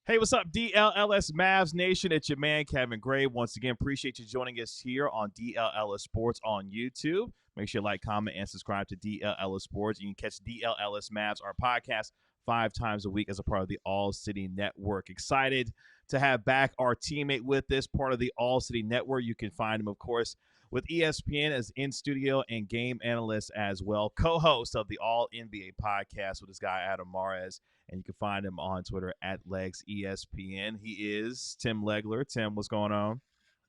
Hey, what's up, DLLS Mavs Nation? It's your man, Kevin Gray. Once again, appreciate you joining us here on DLLS Sports on YouTube. Make sure you like, comment, and subscribe to DLLS Sports. You can catch DLLS Mavs, our podcast, 5 times a week as a part of the All City Network. Excited to have back our teammate with this part of the All City Network. You can find him, of course, with ESPN as in-studio and game analyst as well. Co-host of the All NBA podcast with this guy, Adam Mares. And you can find him on Twitter at LegsESPN. He is Tim Legler. Tim, what's going on?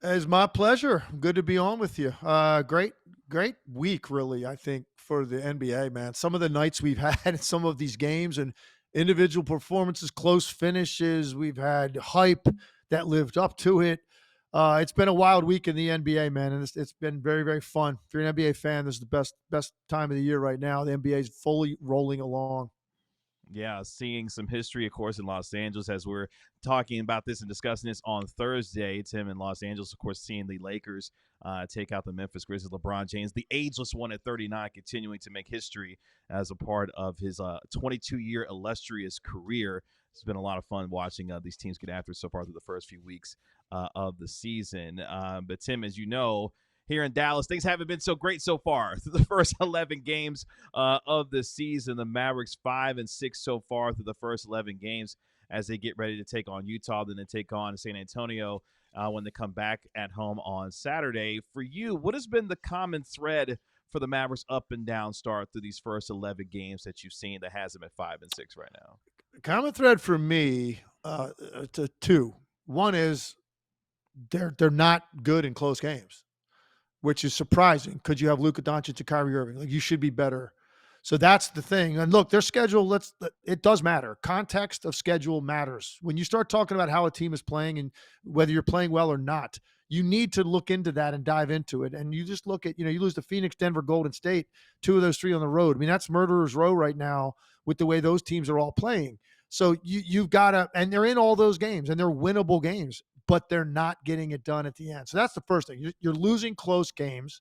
It's my pleasure. Good to be on with you. Great week, really, I think, for the NBA, man. Some of the nights we've had in some of these games and individual performances, close finishes. We've had hype that lived up to it. It's been a wild week in the NBA, man, and it's been very, very fun. If you're an NBA fan, this is the best time of the year right now. The NBA is fully rolling along. Yeah, seeing some history, of course, in Los Angeles as we're talking about this and discussing this on Thursday. Tim in Los Angeles, of course, seeing the Lakers take out the Memphis Grizzlies. LeBron James, the ageless one at 39, continuing to make history as a part of his 22-year illustrious career. It's been a lot of fun watching these teams get after it so far through the first few weeks of the season. But, Tim, as you know, here in Dallas, things haven't been so great so far through the first 11 games of the season. The Mavericks 5-6 so far through the first 11 games as they get ready to take on Utah, then they take on San Antonio when they come back at home on Saturday. For you, what has been the common thread for the Mavericks up and down start through these first 11 games that you've seen that has them at 5-6 right now? Common thread for me, to two. One is they're not good in close games, which is surprising because you have Luka Doncic and Kyrie Irving. Like, you should be better. So that's the thing. And look, their schedule, it does matter. Context of schedule matters. When you start talking about how a team is playing and whether you're playing well or not, you need to look into that and dive into it. And you just look at, you lose to Phoenix, Denver, Golden State, 2 of those 3 on the road. I mean, that's murderer's row right now with the way those teams are all playing. So you've got to, and they're in all those games and they're winnable games, but they're not getting it done at the end. So that's the first thing. You're losing close games,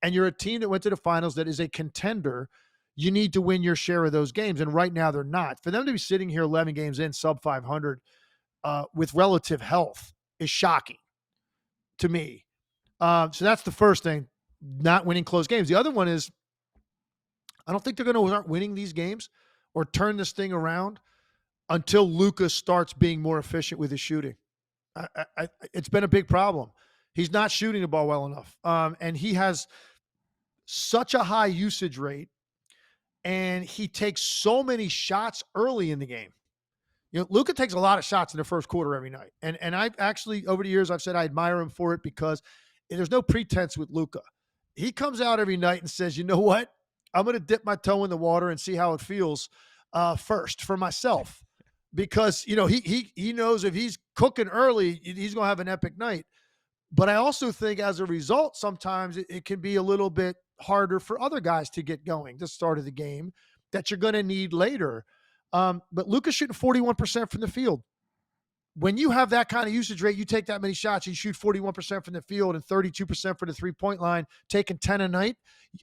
and you're a team that went to the finals that is a contender. You need to win your share of those games, and right now they're not. For them to be sitting here 11 games in, sub 500, with relative health is shocking to me. So that's the first thing, not winning close games. The other one is I don't think they're going to start winning these games or turn this thing around until Luka starts being more efficient with his shooting. It's been a big problem. He's not shooting the ball well enough. And he has such a high usage rate, and he takes so many shots early in the game. Luka takes a lot of shots in the first quarter every night. And I've actually, over the years, I've said I admire him for it because there's no pretense with Luka. He comes out every night and says, you know what? I'm going to dip my toe in the water and see how it feels first for myself. Because, he knows if he's cooking early, he's going to have an epic night. But I also think as a result, sometimes it can be a little bit harder for other guys to get going the start of the game that you're going to need later. But Luka's shooting 41% from the field. When you have that kind of usage rate, you take that many shots, you shoot 41% from the field and 32% for the three-point line, taking 10 a night.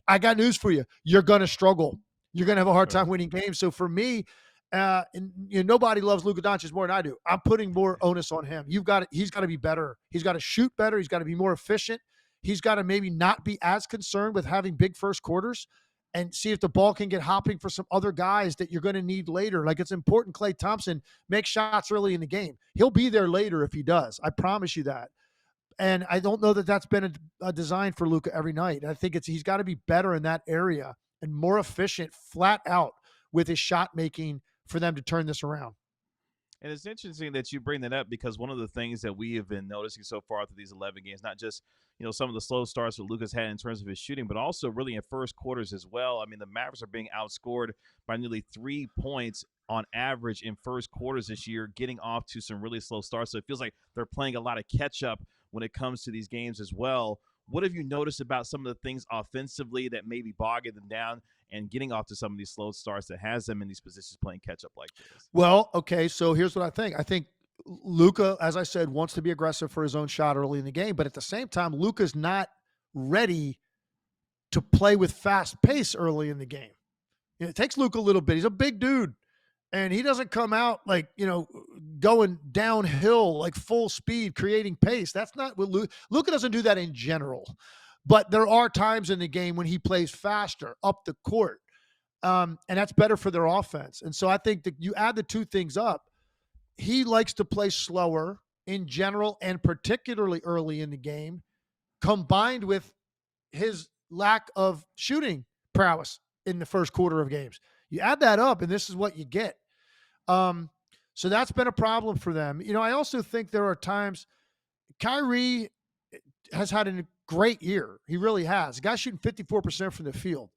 I got news for you. You're going to struggle. You're going to have a hard time winning games. So for me, nobody loves Luka Doncic more than I do. I'm putting more onus on him. He's got to be better. He's got to shoot better. He's got to be more efficient. He's got to maybe not be as concerned with having big first quarters and see if the ball can get hopping for some other guys that you're going to need later. Like, it's important Klay Thompson makes shots early in the game. He'll be there later if he does. I promise you that. And I don't know that that's been a design for Luka every night. I think he's got to be better in that area and more efficient flat out with his shot making for them to turn this around. And it's interesting that you bring that up because one of the things that we have been noticing so far through these 11 games, not just, some of the slow starts that Luka's had in terms of his shooting, but also really in first quarters as well. I mean, the Mavericks are being outscored by nearly 3 points on average in first quarters this year, getting off to some really slow starts. So it feels like they're playing a lot of catch up when it comes to these games as well. What have you noticed about some of the things offensively that may be bogging them down and getting off to some of these slow starts that has them in these positions playing catch up like this? Well, okay, so here's what I think. I think Luka, as I said, wants to be aggressive for his own shot early in the game, but at the same time, Luka's not ready to play with fast pace early in the game. It takes Luka a little bit. He's a big dude, And he doesn't come out like, going downhill, like full speed, creating pace. That's not what Luka doesn't do that in general. But there are times in the game when he plays faster up the court. And that's better for their offense. And so I think that you add the two things up. He likes to play slower in general and particularly early in the game, combined with his lack of shooting prowess in the first quarter of games. You add that up, and this is what you get. So that's been a problem for them. I also think there are times Kyrie has had a great year. He really has. The guy's shooting 54% from the field.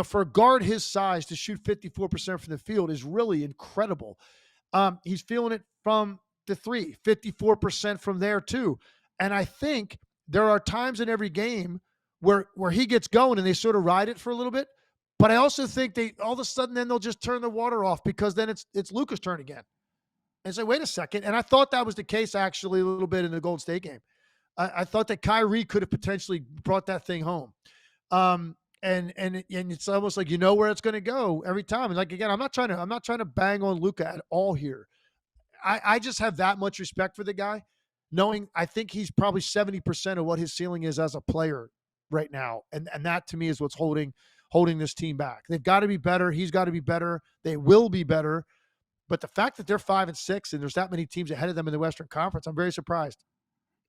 For a guard his size to shoot 54% from the field is really incredible. He's feeling it from the three, 54% from there too. And I think there are times in every game where he gets going and they sort of ride it for a little bit. But I also think they all of a sudden then they'll just turn the water off because then it's Luka's turn again. And say, wait a second. And I thought that was the case actually a little bit in the Golden State game. I thought that Kyrie could have potentially brought that thing home. And it's almost like where it's going to go every time. And like again, I'm not trying to bang on Luka at all here. I just have that much respect for the guy, knowing I think he's probably 70% of what his ceiling is as a player right now. And that to me is what's holding this team back. They've got to be better. He's got to be better. They will be better. But the fact that they're 5-6 and there's that many teams ahead of them in the Western Conference, I'm very surprised.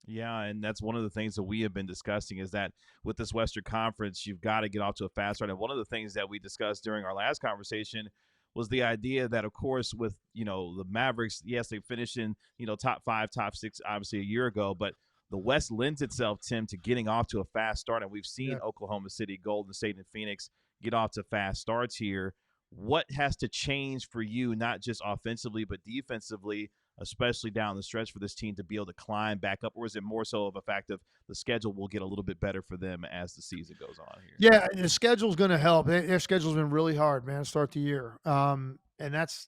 Yeah, and that's one of the things that we have been discussing is that with this Western Conference, you've got to get off to a fast start. And one of the things that we discussed during our last conversation was the idea that, of course, with, the Mavericks, yes, they finished in, top 5, top 6, obviously a year ago, but the West lends itself, Tim, to getting off to a fast start. And we've seen Oklahoma City, Golden State, and Phoenix get off to fast starts here. What has to change for you, not just offensively, but defensively, especially down the stretch for this team to be able to climb back up? Or is it more so of a fact of the schedule will get a little bit better for them as the season goes on here? Yeah, the schedule's going to help. Their schedule's been really hard, man, to start the year. And that's,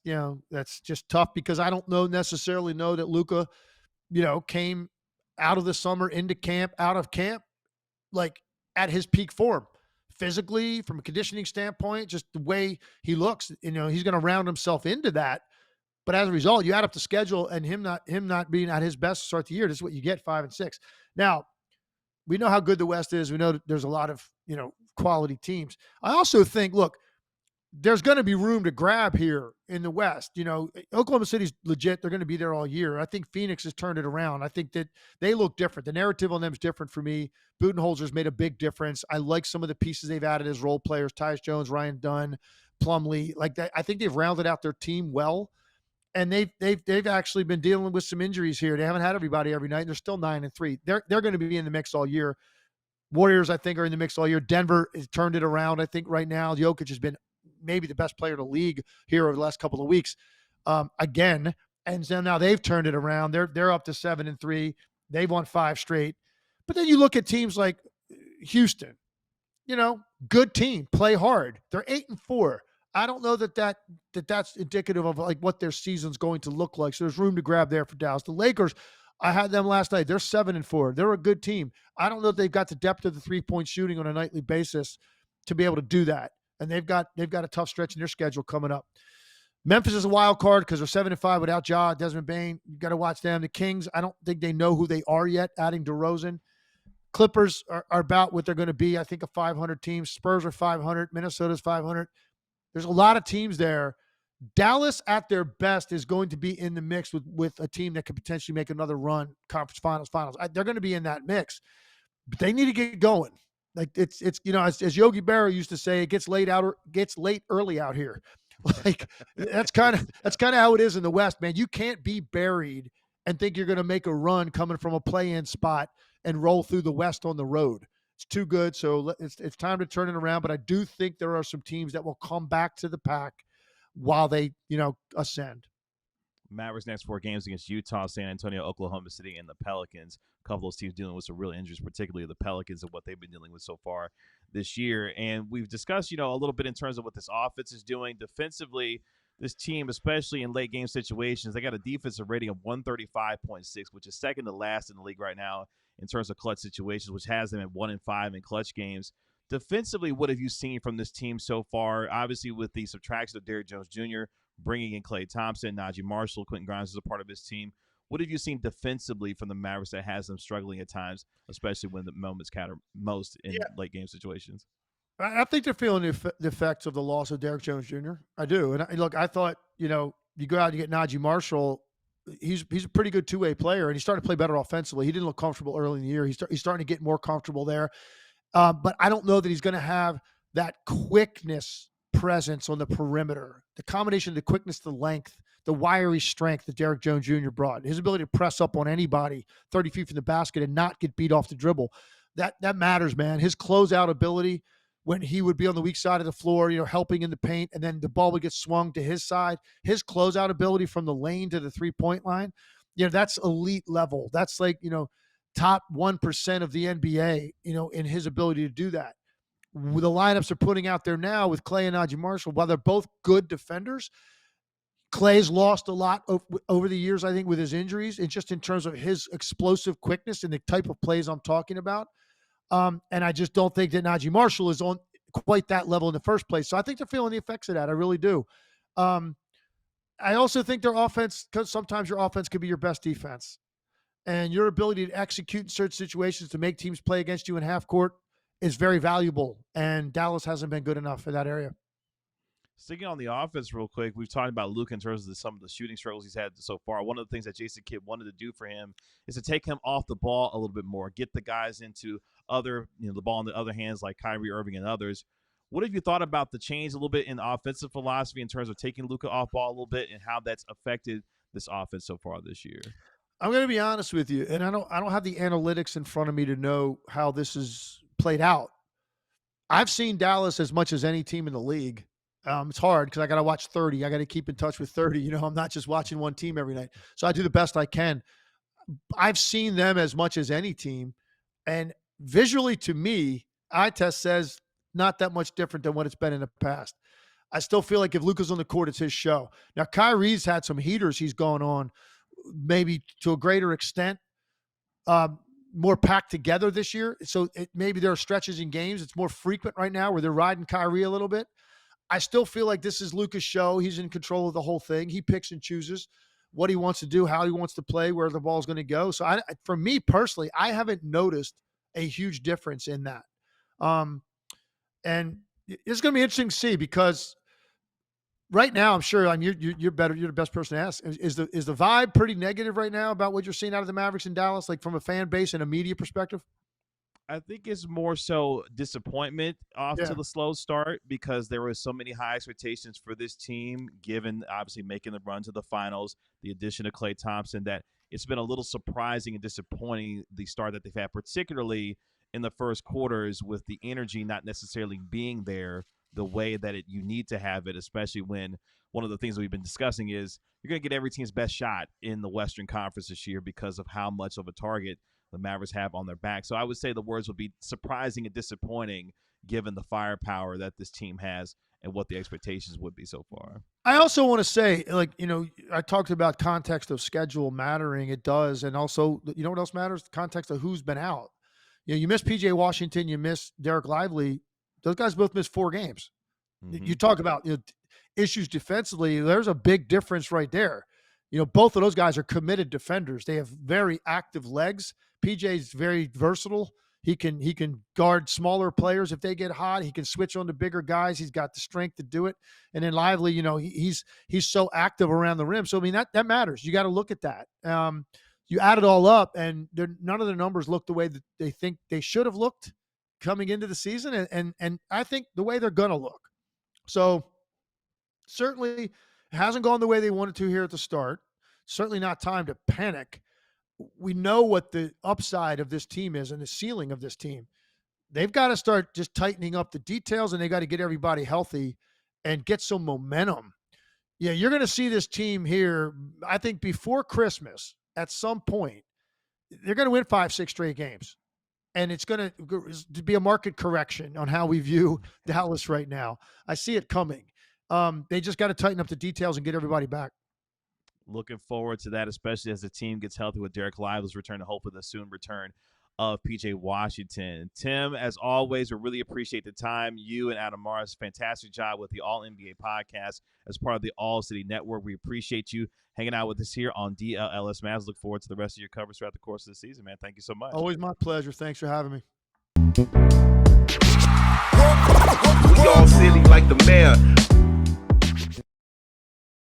that's just tough because I don't necessarily know that Luka, came out of the summer into camp, out of camp, like at his peak form. Physically, from a conditioning standpoint, just the way he looks, he's going to round himself into that. But as a result, you add up the schedule and him not being at his best to start the year. This is what you get, 5-6. Now, we know how good the West is. We know there's a lot of quality teams. I also think, look, there's going to be room to grab here in the West. Oklahoma City's legit. They're going to be there all year. I think Phoenix has turned it around. I think that they look different. The narrative on them is different for me. Budenholzer's made a big difference. I like some of the pieces they've added as role players. Tyus Jones, Ryan Dunn, Plumlee. Like that, I think they've rounded out their team well. And they've actually been dealing with some injuries here. They haven't had everybody every night. And they're still 9-3. They're going to be in the mix all year. Warriors, I think, are in the mix all year. Denver has turned it around. I think right now Jokic has been maybe the best player in the league here over the last couple of weeks. Again, and so now they've turned it around. They're up to 7-3. They've won 5 straight. But then you look at teams like Houston. Good team, play hard. They're 8-4. I don't know that's indicative of like what their season's going to look like. So there's room to grab there for Dallas. The Lakers, I had them last night. They're 7-4. They're a good team. I don't know if they've got the depth of the 3-point shooting on a nightly basis to be able to do that. And they've got a tough stretch in their schedule coming up. Memphis is a wild card because they're 7-5 without Ja, Desmond Bane. You got to watch them. The Kings, I don't think they know who they are yet, adding DeRozan. Clippers are about what they're going to be. I think a 500 team. Spurs are 500. Minnesota's 500. There's a lot of teams there. Dallas, at their best, is going to be in the mix with a team that could potentially make another run, conference finals. They're going to be in that mix, but they need to get going. Like it's as Yogi Berra used to say, it gets late early out here. Like that's kind of how it is in the West, man. You can't be buried and think you're going to make a run coming from a play-in spot and roll through the West on the road. It's too good. So it's time to turn it around. But I do think there are some teams that will come back to the pack while they, ascend. Mavericks next 4 games against Utah, San Antonio, Oklahoma City, and the Pelicans. A couple of those teams dealing with some real injuries, particularly the Pelicans and what they've been dealing with so far this year. And we've discussed, a little bit in terms of what this offense is doing defensively. This team, especially in late game situations, they got a defensive rating of 135.6, which is second to last in the league right now in terms of clutch situations, which has them at 1-5 in clutch games. Defensively, what have you seen from this team so far? Obviously, with the subtraction of Derrick Jones Jr., bringing in Klay Thompson, Najee Marshall, Quentin Grimes as a part of his team. What have you seen defensively from the Mavericks that has them struggling at times, especially when the moments matter most in Yeah, late game situations? I think they're feeling the effects of the loss of Derrick Jones Jr. I do. And look, I thought, you go out and you get Najee Marshall. He's a pretty good two-way player, and he started to play better offensively. He didn't look comfortable early in the year. He's starting to get more comfortable there. But I don't know that he's going to have that quickness presence on the perimeter. The combination of the quickness, the length, the wiry strength that Derrick Jones Jr. brought, his ability to press up on anybody 30 feet from the basket and not get beat off the dribble, that matters, man. His closeout ability when he would be on the weak side of the floor, helping in the paint, and then the ball would get swung to his side. His closeout ability from the lane to the 3-point line, that's elite level. That's like, top 1% of the NBA, in his ability to do that. The lineups are putting out there now with Klay and Najee Marshall, while they're both good defenders, Klay's lost a lot over the years, I think, with his injuries, and just in terms of his explosive quickness and the type of plays I'm talking about. And I just don't think that Najee Marshall is on quite that level in the first place. So I think they're feeling the effects of that. I really do. I also think their offense, because sometimes your offense could be your best defense. And your ability to execute in certain situations to make teams play against you in half court is very valuable. And Dallas hasn't been good enough for that area. Sticking on the offense real quick, we've talked about Luka in terms of some of the shooting struggles he's had so far. One of the things that Jason Kidd wanted to do for him is to take him off the ball a little bit more, get the guys into other, the ball in the other hands like Kyrie Irving and others. What have you thought about the change a little bit in the offensive philosophy in terms of taking Luka off ball a little bit and how that's affected this offense so far this year? I'm going to be honest with you, and I don't have the analytics in front of me to know how this is played out. I've seen Dallas as much as any team in the league. It's hard because I got to watch 30. I got to keep in touch with 30. I'm not just watching one team every night. So I do the best I can. I've seen them as much as any team. And visually to me, eye test says not that much different than what it's been in the past. I still feel like if Luka's on the court, it's his show. Now, Kyrie's had some heaters he's gone on, maybe to a greater extent, more packed together this year. So maybe there are stretches in games. It's more frequent right now where they're riding Kyrie a little bit. I still feel like this is Luka's show. He's in control of the whole thing. He picks and chooses what he wants to do, how he wants to play, where the ball's going to go. So for me personally, I haven't noticed a huge difference in that. And it's going to be interesting to see because right now, I'm sure you're better. You're the best person to ask. Is the vibe pretty negative right now about what you're seeing out of the Mavericks in Dallas, like from a fan base and a media perspective? I think it's more so disappointment off Yeah. to the slow start because there were so many high expectations for this team, given obviously making the run to the finals, the addition of Klay Thompson, that it's been a little surprising and disappointing the start that they've had, particularly in the first quarters with the energy not necessarily being there the way that you need to have it, especially when one of the things that we've been discussing is you're going to get every team's best shot in the Western Conference this year because of how much of a target the Mavericks have on their back. So I would say the words would be surprising and disappointing given the firepower that this team has and what the expectations would be so far. I also want to say, I talked about context of schedule mattering. It does. And also, what else matters? The context of who's been out. You miss PJ Washington, you miss Derek Lively. Those guys both missed 4 games. Mm-hmm. You talk about issues defensively. There's a big difference right there. Both of those guys are committed defenders. They have very active legs. PJ's very versatile. He can guard smaller players if they get hot. He can switch on to bigger guys. He's got the strength to do it. And then Lively, he's so active around the rim. So I mean that matters. You got to look at that. You add it all up, and none of the numbers look the way that they think they should have looked coming into the season, and I think the way they're gonna look. So certainly it hasn't gone the way they wanted to here at the start. Certainly not time to panic. We know what the upside of this team is and the ceiling of this team. They've got to start just tightening up the details, and they got to get everybody healthy and get some momentum. Yeah, you're going to see this team here, I think, before Christmas at some point. They're going to win 5-6 straight games. And it's going to be a market correction on how we view Dallas right now. I see it coming. They just got to tighten up the details and get everybody back. Looking forward to that, especially as the team gets healthy with Derek Lively's return and hopefully the soon return of PJ Washington. Tim, as always, we really appreciate the time. You and Adam Morris, fantastic job with the All NBA podcast as part of the All City Network. We appreciate you hanging out with us here on DLLS Mavs. Look forward to the rest of your coverage throughout the course of the season, man. Thank you so much. Always my pleasure. Thanks for having me. We all silly like the mayor.